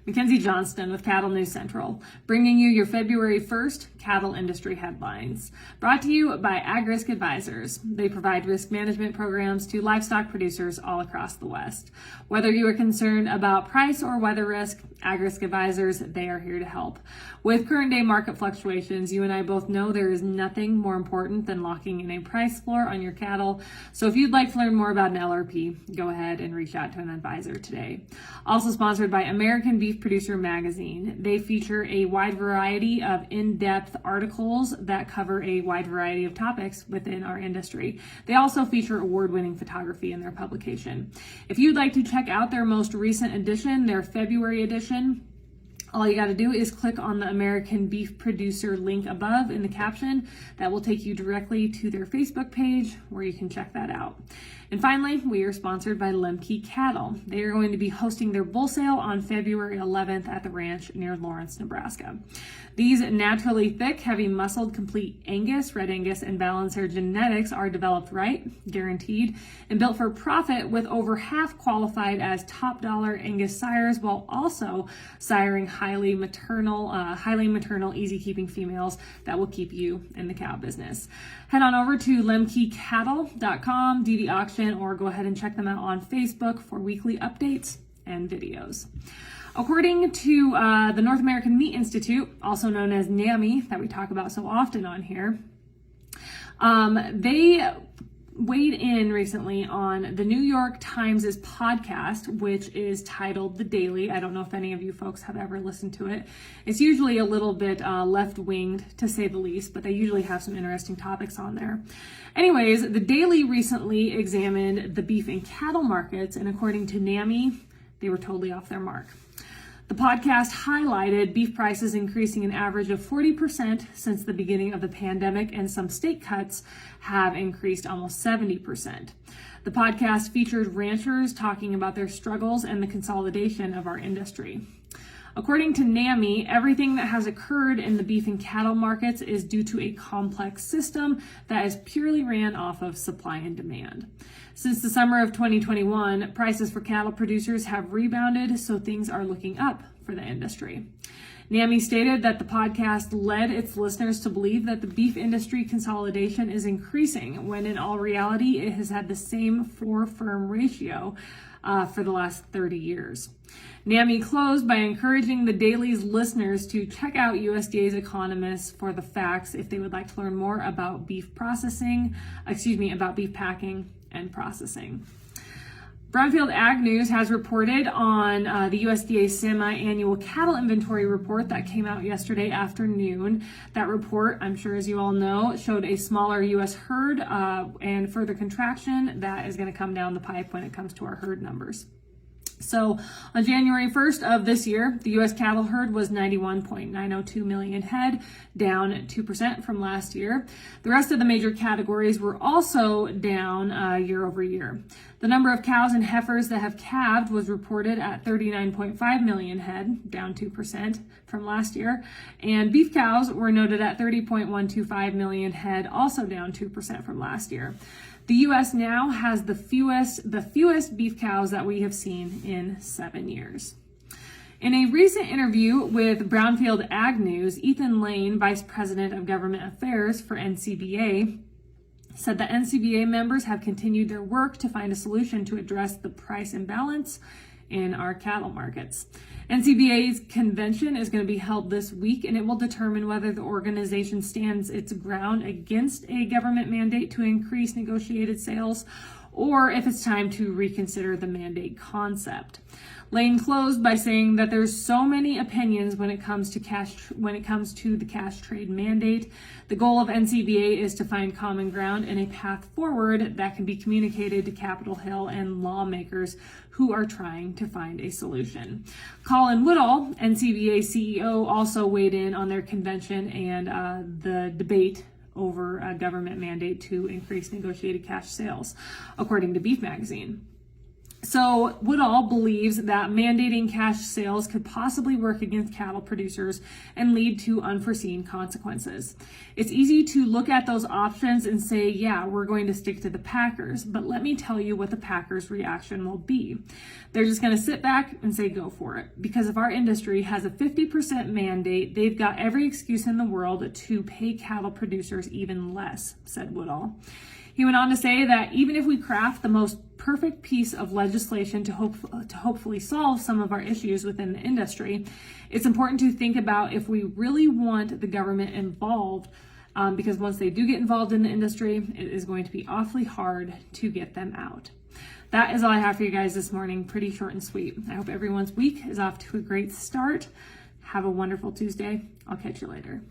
Mackenzie Johnston with Cattle News Central, bringing you your February 1st cattle industry headlines. Brought to you by Ag Risk Advisors. They provide risk management programs to livestock producers all across the West. Whether you are concerned about price or weather risk, Ag Risk Advisors, they are here to help. With current day market fluctuations, you and I both know there is nothing more important than locking in a price floor on your cattle. So if you'd like to learn more about an LRP, go ahead and reach out to an advisor today. Also sponsored by American Beef Producer Magazine. They feature a wide variety of in-depth articles that cover a wide variety of topics within our industry. They also feature award-winning photography in their publication. If you'd like to check out their most recent edition, their February edition, all you got to do is click on the American Beef Producer link above in the caption. That will take you directly to their Facebook page where you can check that out. And finally, we are sponsored by Lemke Cattle. They are going to be hosting their bull sale on February 11th at the ranch near Lawrence, Nebraska. These naturally thick, heavy muscled, complete Angus, Red Angus, and Balancer genetics are developed right, guaranteed, and built for profit, with over half qualified as top dollar Angus sires, while also siring highly maternal, easy keeping females that will keep you in the cow business. Head on over to lemkecattle.com, do the auction, or go ahead and check them out on Facebook for weekly updates and videos. According to the North American Meat Institute, also known as NAMI, that we talk about so often on here, they weighed in recently on the New York Times' podcast, which is titled The Daily. I don't know if any of you folks have ever listened to it. It's usually a little bit left-winged, to say the least, but they usually have some interesting topics on there. Anyways, The Daily recently examined the beef and cattle markets, and according to NAMI, they were totally off their mark. The podcast highlighted beef prices increasing an average of 40% since the beginning of the pandemic, and some state cuts have increased almost 70%. The podcast featured ranchers talking about their struggles and the consolidation of our industry. According to NAMI, everything that has occurred in the beef and cattle markets is due to a complex system that is purely ran off of supply and demand. Since the summer of 2021, prices for cattle producers have rebounded, so things are looking up for the industry. NAMI stated that the podcast led its listeners to believe that the beef industry consolidation is increasing, when in all reality it has had the same 4-firm ratio for the last 30 years. NAMI closed by encouraging the Daily's listeners to check out USDA's economists for the facts if they would like to learn more about beef packing and processing. Brownfield Ag News has reported on the USDA semi-annual cattle inventory report that came out yesterday afternoon. That report, I'm sure as you all know, showed a smaller U.S. herd and further contraction that is going to come down the pipe when it comes to our herd numbers. So on January 1st of this year, the U.S. cattle herd was 91.902 million head, down 2% from last year. The rest of the major categories were also down year over year. The number of cows and heifers that have calved was reported at 39.5 million head, down 2% from last year. And beef cows were noted at 30.125 million head, also down 2% from last year. The U.S. now has the fewest beef cows that we have seen in 7 years. In a recent interview with Brownfield Ag News, Ethan Lane, Vice President of Government Affairs for NCBA, said that NCBA members have continued their work to find a solution to address the price imbalance in our cattle markets. NCBA's convention is going to be held this week, and it will determine whether the organization stands its ground against a government mandate to increase negotiated sales, or if it's time to reconsider the mandate concept. Lane closed by saying that there's so many opinions when it comes to the cash trade mandate. The goal of NCBA is to find common ground and a path forward that can be communicated to Capitol Hill and lawmakers who are trying to find a solution. Colin Woodall, NCBA CEO, also weighed in on their convention and the debate over a government mandate to increase negotiated cash sales, according to Beef Magazine. So Woodall believes that mandating cash sales could possibly work against cattle producers and lead to unforeseen consequences. It's easy to look at those options and say, yeah, we're going to stick to the packers, but let me tell you what the packers' reaction will be. They're just going to sit back and say, go for it. Because if our industry has a 50% mandate, they've got every excuse in the world to pay cattle producers even less, said Woodall. He went on to say that even if we craft the most perfect piece of legislation to hopefully solve some of our issues within the industry, it's important to think about if we really want the government involved, because once they do get involved in the industry, it is going to be awfully hard to get them out. That is all I have for you guys this morning. Pretty short and sweet. I hope everyone's week is off to a great start. Have a wonderful Tuesday. I'll catch you later.